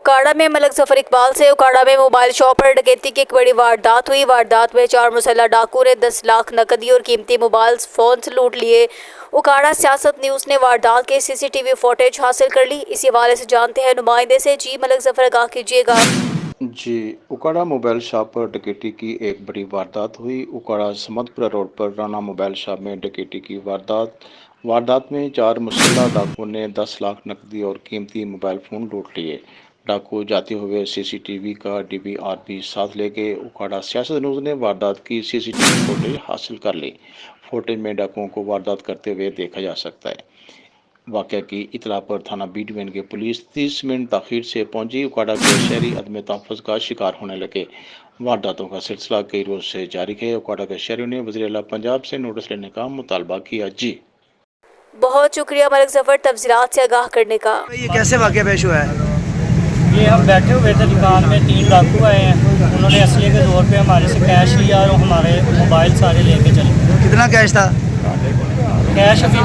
उकाड़ा में मलक जफर इकबाल से उकाड़ा में मोबाइल शॉप पर डकैती की एक बड़ी वारदात हुई। वारदात में 4 मुसल्लह डाकू ने 10 लाख नकदी और कीमती मोबाइल फोन लूट लिए। उकाड़ा सियासत न्यूज़ ने वारदात के सीसीटीवी फुटेज हासिल कर ली। इसी हवाले से जानते हैं नुमाइंदे से। जी मलक जफर, आगाह कीजिएगा। जी, उकाड़ा मोबाइल शॉप पर डकैती की एक बड़ी वारदात हुई। उकाड़ा समदपुरा रोड पर राना मोबाइल शॉप में डकैती की वारदात में 4 मुसल्लह डाकुओं ने 10 लाख नकदी और कीमती मोबाइल फ़ोन लूट लिए। डाकू जाते हुए सीसीटीवी का डीवीआर भी साथ ले गए। उकाड़ा सियासत न्यूज़ ने वारदात की सीसीटीवी फुटेज हासिल कर ली। फुटेज में डाकुओं को वारदात करते हुए देखा जा सकता है। वाक़या की इतला पर थाना बी डिवीजन की पुलिस 30 मिनट ताख़ीर से पहुंची। उकाड़ा के शहरी अदम तहफ़्फ़ुज़ का शिकार होने लगे। वारदातों का सिलसिला कई रोज से जारी है। उकाड़ा के शहरियों ने वज़ीर आला पंजाब से नोटिस लेने का मुतालबा किया। जी बहुत शुक्रिया मलक जफर, तफसीलात से आगाह करने का। ये कैसे वाक़या पेश हुआ है? ये हम बैठे हुए थे दुकान में, 3 डाकू आए हैं। उन्होंने असले के तौर पे हमारे से कैश लिया और हमारे मोबाइल सारे लेके चले गए। कितना कैश था? कैश अभी